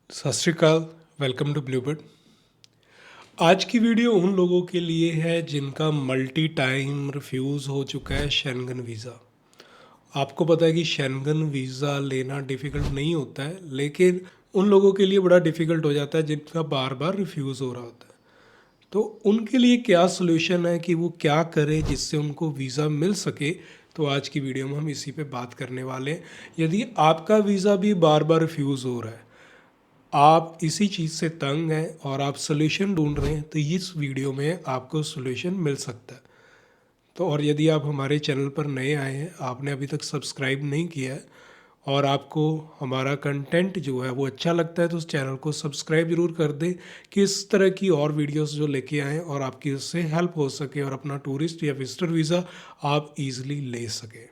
सत श्री अकाल। Welcome to Bluebird. आज की वीडियो उन लोगों के लिए है जिनका मल्टी टाइम रिफ्यूज़ हो चुका है शेंगन वीज़ा। आपको पता है कि शेंगन वीज़ा लेना डिफ़िकल्ट नहीं होता है, लेकिन उन लोगों के लिए बड़ा डिफ़िकल्ट हो जाता है जिनका बार बार रिफ्यूज़ हो रहा होता है। तो उनके लिए क्या सोल्यूशन है कि वो क्या करें जिससे उनको वीज़ा मिल सके। तो आज की वीडियो में हम इसी पे बात करने वाले हैं। यदि आपका वीज़ा भी बार बार रिफ्यूज़ हो रहा है, आप इसी चीज़ से तंग हैं और आप सोल्यूशन ढूंढ रहे हैं, तो इस वीडियो में आपको सोल्यूशन मिल सकता है। तो और यदि आप हमारे चैनल पर नए आए हैं, आपने अभी तक सब्सक्राइब नहीं किया है और आपको हमारा कंटेंट जो है वो अच्छा लगता है, तो उस चैनल को सब्सक्राइब ज़रूर कर दें कि इस तरह की और वीडियोस जो लेके आएँ और आपकी उससे हेल्प हो सके और अपना टूरिस्ट या विजिटर वीज़ा आप इजीली ले सकें।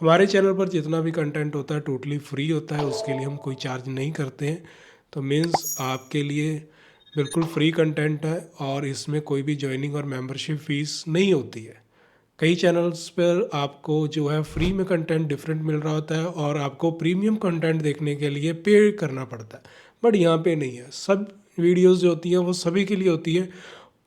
हमारे चैनल पर जितना भी कंटेंट होता है टोटली फ्री होता है, उसके लिए हम कोई चार्ज नहीं करते हैं। तो मीन्स आपके लिए बिल्कुल फ्री कंटेंट है और इसमें कोई भी ज्वाइनिंग और मेंबरशिप फ़ीस नहीं होती है। कई चैनल्स पर आपको जो है फ्री में कंटेंट डिफरेंट मिल रहा होता है और आपको प्रीमियम कंटेंट देखने के लिए पे करना पड़ता है, बट यहाँ पे नहीं है। सब वीडियोस जो होती हैं वो सभी के लिए होती है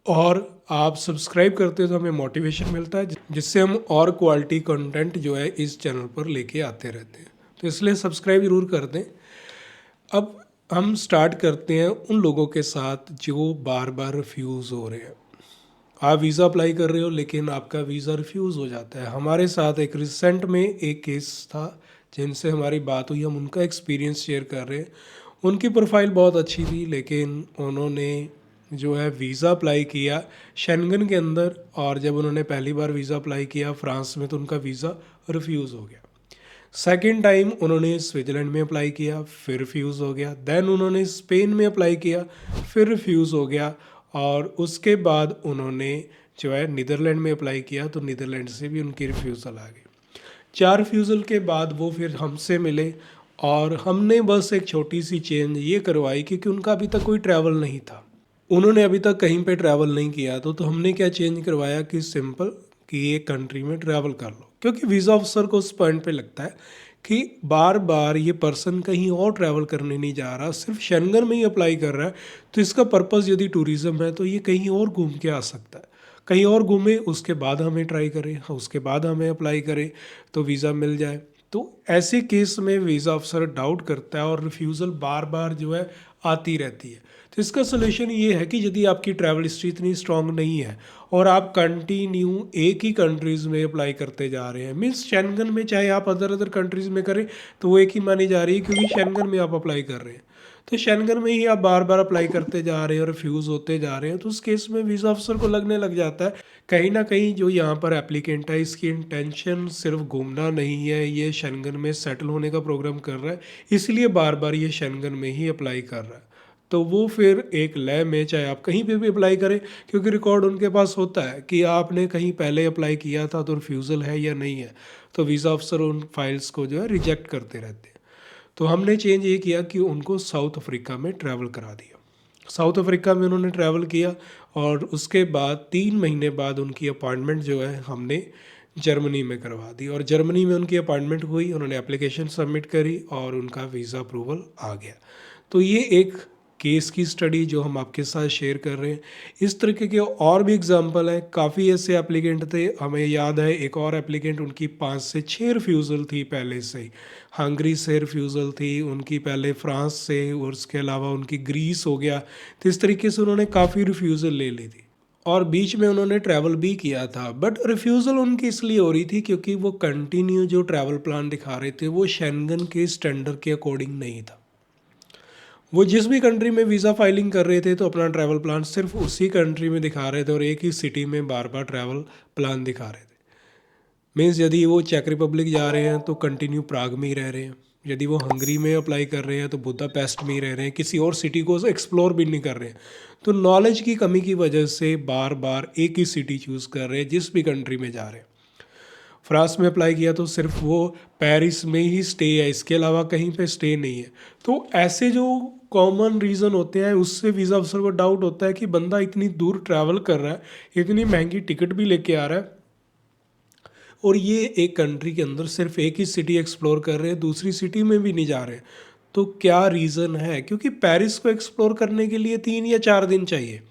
और आप सब्सक्राइब करते हो तो हमें मोटिवेशन मिलता है जिससे हम और क्वालिटी कंटेंट जो है इस चैनल पर लेके आते रहते हैं। तो इसलिए सब्सक्राइब ज़रूर कर दें। अब हम स्टार्ट करते हैं उन लोगों के साथ जो बार बार रिफ्यूज़ हो रहे हैं। आप वीज़ा अप्लाई कर रहे हो लेकिन आपका वीज़ा रिफ्यूज़ हो जाता है। हमारे साथ एक रिसेंट में एक केस था जिनसे हमारी बात हुई, हम उनका एक्सपीरियंस शेयर कर रहे हैं। उनकी प्रोफाइल बहुत अच्छी थी लेकिन उन्होंने जो है वीज़ा अप्लाई किया शेंगन के अंदर, और जब उन्होंने पहली बार वीज़ा अप्लाई किया फ्रांस में तो उनका वीज़ा रिफ्यूज़ हो गया। सेकेंड टाइम उन्होंने स्विट्ज़रलैंड में अप्लाई किया, फिर रिफ्यूज़ हो गया। देन उन्होंने स्पेन में अप्लाई किया, फिर रिफ्यूज़ हो गया। और उसके बाद उन्होंने जो है नीदरलैंड में अप्लाई किया, तो नीदरलैंड से भी उनकी रिफ्यूज़ल आ गई। 4 रिफ्यूज़ल के बाद वो फिर हमसे मिले और हमने बस एक छोटी सी चेंज ये करवाई क्योंकि उनका अभी तक कोई ट्रैवल नहीं था। उन्होंने अभी तक कहीं पे ट्रैवल नहीं किया, तो हमने क्या चेंज करवाया कि सिंपल कि ये कंट्री में ट्रैवल कर लो, क्योंकि वीज़ा ऑफिसर को उस पॉइंट पे लगता है कि बार बार ये पर्सन कहीं और ट्रैवल करने नहीं जा रहा, सिर्फ शेंगन में ही अप्लाई कर रहा है। तो इसका पर्पज़ यदि टूरिज़्म है तो ये कहीं और घूम के आ सकता है, कहीं और घूमे उसके बाद हमें ट्राई करें, उसके बाद हमें अप्लाई करें तो वीज़ा मिल जाए। तो ऐसे केस में वीज़ा अफसर डाउट करता है और रिफ्यूज़ल बार बार जो है आती रहती है। तो इसका सलूशन ये है कि यदि आपकी ट्रैवल हिस्ट्री इतनी स्ट्रांग नहीं है और आप कंटिन्यू एक ही कंट्रीज़ में अप्लाई करते जा रहे हैं, मीन्स शेंगन में चाहे आप अदर अदर कंट्रीज़ में करें तो वो एक ही मानी जा रही है क्योंकि शेंगन में आप अप्लाई कर रहे हैं। तो शेंगन में ही आप बार बार अप्लाई करते जा रहे हैं और रिफ्यूज़ होते जा रहे हैं, तो उस केस में वीज़ा अफसर को लगने लग जाता है कहीं ना कहीं जो यहाँ पर एप्लीकेंट है इसकी इंटेंशन सिर्फ घूमना नहीं है, ये शेंगन में सेटल होने का प्रोग्राम कर रहा है, इसलिए बार बार ये शेंगन में ही अप्लाई कर रहा है। तो वो फिर एक लय में चाहे आप कहीं पे भी अप्लाई करें, क्योंकि रिकॉर्ड उनके पास होता है कि आपने कहीं पहले अप्लाई किया था तो रिफ्यूज़ल है या नहीं है, तो वीज़ा अफसर उन फाइल्स को जो है रिजेक्ट करते रहते हैं। तो हमने चेंज ये किया कि उनको साउथ अफ्रीका में ट्रैवल करा दिया। साउथ अफ्रीका में उन्होंने ट्रैवल किया और उसके बाद 3 महीने बाद उनकी अपॉइंटमेंट जो है हमने जर्मनी में करवा दी, और जर्मनी में उनकी अपॉइंटमेंट हुई, उन्होंने एप्लीकेशन सबमिट करी और उनका वीज़ा अप्रूवल आ गया। तो ये एक केस की स्टडी जो हम आपके साथ शेयर कर रहे हैं। इस तरीके के और भी एग्जांपल हैं, काफ़ी ऐसे एप्लीकेंट थे। हमें याद है एक और एप्लीकेंट, उनकी 5 से 6 रिफ्यूज़ल थी पहले से ही। हंगरी से रिफ्यूज़ल थी उनकी, पहले फ्रांस से, और उसके अलावा उनकी ग्रीस हो गया। तो इस तरीके से उन्होंने काफ़ी रिफ्यूज़ल ले ली थी और बीच में उन्होंने ट्रैवल भी किया था, बट रिफ्यूज़ल उनकी इसलिए हो रही थी क्योंकि वो कंटिन्यू जो ट्रैवल प्लान दिखा रहे थे वो शेंगन के स्टैंडर्ड के अकॉर्डिंग नहीं था। वो जिस भी कंट्री में वीज़ा फाइलिंग कर रहे थे तो अपना ट्रैवल प्लान सिर्फ उसी कंट्री में दिखा रहे थे और एक ही सिटी में बार बार ट्रैवल प्लान दिखा रहे थे। मीन्स यदि वो चेक रिपब्लिक जा रहे हैं तो कंटिन्यू प्राग में ही रह रहे हैं, यदि वो हंगरी में अप्लाई कर रहे हैं तो बुदापेस्ट में ही रह रहे हैं, किसी और सिटी को एक्सप्लोर भी नहीं कर रहे हैं। तो नॉलेज की कमी की वजह से बार बार एक ही सिटी चूज़ कर रहे हैं जिस भी कंट्री में जा रहे हैं। फ्रांस में अप्लाई किया तो सिर्फ वो पेरिस में ही स्टे है, इसके अलावा कहीं पे स्टे नहीं है। तो ऐसे जो कॉमन रीज़न होते हैं उससे वीज़ा अफसर को डाउट होता है कि बंदा इतनी दूर ट्रैवल कर रहा है, इतनी महंगी टिकट भी लेके आ रहा है, और ये एक कंट्री के अंदर सिर्फ एक ही सिटी एक्सप्लोर कर रहे हैं, दूसरी सिटी में भी नहीं जा रहे हैं। तो क्या रीज़न है, क्योंकि पेरिस को एक्सप्लोर करने के लिए 3 या 4 दिन चाहिए।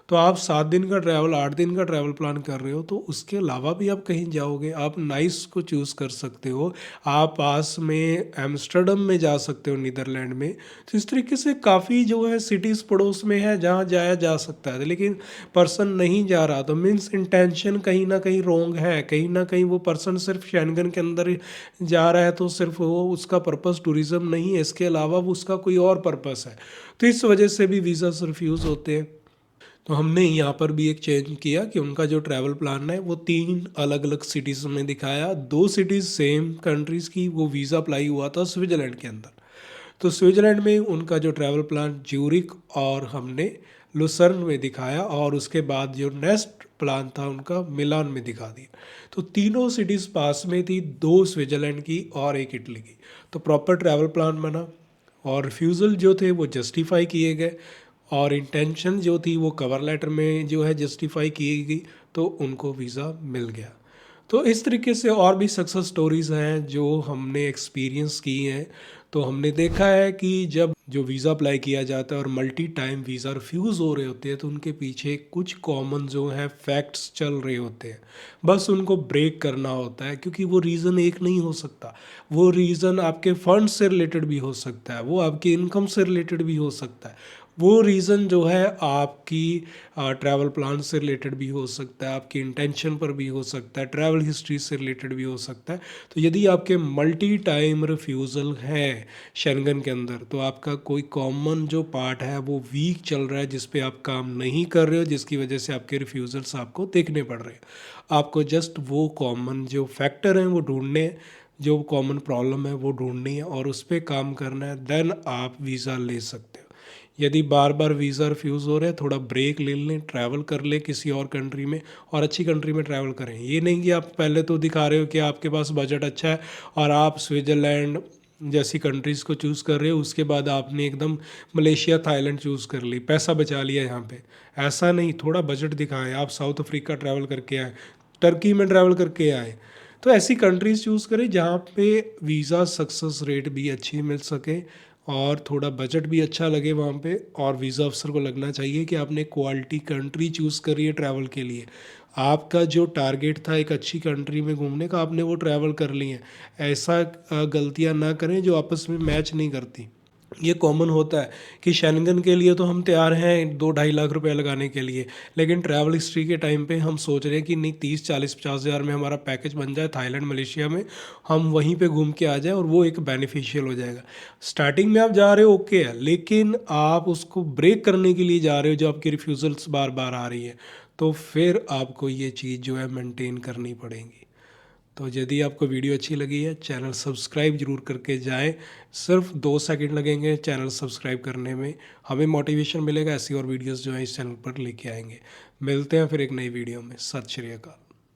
तो आप 7 दिन का ट्रैवल, 8 दिन का ट्रैवल प्लान कर रहे हो, तो उसके अलावा भी आप कहीं जाओगे, आप नाइस को चूज़ कर सकते हो। आप पास में एम्स्टर्डम में जा सकते हो, नीदरलैंड में। तो इस तरीके से काफ़ी जो है सिटीज़ पड़ोस में है जहाँ जाया जा सकता है, लेकिन पर्सन नहीं जा रहा, तो मीन्स इंटेंशन कहीं ना कहीं रॉन्ग है। कहीं ना कहीं वो पर्सन सिर्फ शेंगन के अंदर ही जा रहा है, तो सिर्फ वो उसका पर्पस टूरिज़्म नहीं है, इसके अलावा वो उसका कोई और पर्पस है। तो इस वजह से भी वीज़ास रिफ्यूज़ होते हैं। तो हमने यहाँ पर भी एक चेंज किया कि उनका जो ट्रैवल प्लान है वो 3 अलग अलग सिटीज़ में दिखाया। 2 सिटीज़ सेम कंट्रीज़ की, वो वीज़ा अप्लाई हुआ था स्विट्ज़रलैंड के अंदर। तो स्विट्ज़रलैंड में उनका जो ट्रैवल प्लान ज्यूरिक और हमने लुसर्न में दिखाया, और उसके बाद जो नेक्स्ट प्लान था उनका मिलान में दिखा दिया। तो तीनों सिटीज़ पास में थी, 2 स्विट्ज़रलैंड की और 1 इटली की। तो प्रॉपर ट्रैवल प्लान बना, और रिफ्यूज़ल जो थे वो जस्टिफाई किए गए, और इंटेंशन जो थी वो कवर लेटर में जो है जस्टिफाई की गई, तो उनको वीज़ा मिल गया। तो इस तरीके से और भी सक्सेस स्टोरीज़ हैं जो हमने एक्सपीरियंस की हैं। तो हमने देखा है कि जब जो वीज़ा अप्लाई किया जाता है और मल्टी टाइम वीज़ा रिफ्यूज़ हो रहे होते हैं, तो उनके पीछे कुछ कॉमन जो है फैक्ट्स चल रहे होते हैं। बस उनको ब्रेक करना होता है, क्योंकि वो रीज़न एक नहीं हो सकता। वो रीज़न आपके फंड से रिलेटेड भी हो सकता है, वो आपकी इनकम से रिलेटेड भी हो सकता है, वो रीज़न जो है आपकी ट्रैवल प्लान से रिलेटेड भी हो सकता है, आपकी इंटेंशन पर भी हो सकता है, ट्रैवल हिस्ट्री से रिलेटेड भी हो सकता है। तो यदि आपके मल्टी टाइम रिफ्यूज़ल है शेंगन के अंदर, तो आपका कोई कॉमन जो पार्ट है वो वीक चल रहा है, जिस पे आप काम नहीं कर रहे हो, जिसकी वजह से आपके रिफ्यूज़ल्स आपको देखने पड़ रहे हैं। आपको जस्ट वो कॉमन जो फैक्टर हैं वो ढूंढने हैं, जो कॉमन प्रॉब्लम है वो ढूंढनी है, और उस पर काम करना है, देन आप वीज़ा ले सकते हो। यदि बार बार वीज़ा रिफ्यूज़ हो रहे हैं, थोड़ा ब्रेक ले लें, ट्रैवल कर लें किसी और कंट्री में, और अच्छी कंट्री में ट्रैवल करें। ये नहीं कि आप पहले तो दिखा रहे हो कि आपके पास बजट अच्छा है और आप स्विट्ज़रलैंड जैसी कंट्रीज़ को चूज़ कर रहे हो, उसके बाद आपने एकदम मलेशिया थाईलैंड चूज़ कर ली, पैसा बचा लिया यहाँ पे। ऐसा नहीं, थोड़ा बजट दिखाएं। आप साउथ अफ्रीका ट्रैवल करके आए, टर्की में ट्रैवल करके आए, तो ऐसी कंट्रीज़ चूज़ करें जहाँ पे वीज़ा सक्सेस रेट भी अच्छी मिल सके, और थोड़ा बजट भी अच्छा लगे वहाँ पे, और वीज़ा अफसर को लगना चाहिए कि आपने क्वालिटी कंट्री चूज़ करी है ट्रैवल के लिए। आपका जो टारगेट था एक अच्छी कंट्री में घूमने का, आपने वो ट्रैवल कर ली है। ऐसा गलतियाँ ना करें जो आपस में मैच नहीं करती। ये कॉमन होता है कि शेंगन के लिए तो हम तैयार हैं 2-2.5 लाख रुपए लगाने के लिए, लेकिन ट्रैवल हिस्ट्री के टाइम पे हम सोच रहे हैं कि नहीं, 30-40-50 हज़ार में हमारा पैकेज बन जाए थाईलैंड मलेशिया में, हम वहीं पे घूम के आ जाए, और वो एक बेनिफिशियल हो जाएगा। स्टार्टिंग में आप जा रहे हो ओके है, लेकिन आप उसको ब्रेक करने के लिए जा रहे हो, जो आपकी रिफ्यूज़ल्स बार बार आ रही है, तो फिर आपको ये चीज़ जो है मेंटेन करनी पड़ेगी। तो यदि आपको वीडियो अच्छी लगी है, चैनल सब्सक्राइब जरूर करके जाएं। सिर्फ 2 सेकंड लगेंगे चैनल सब्सक्राइब करने में, हमें मोटिवेशन मिलेगा, ऐसी और वीडियोस जो है इस चैनल पर लेके आएंगे। मिलते हैं फिर एक नई वीडियो में। सत श्री अकाल।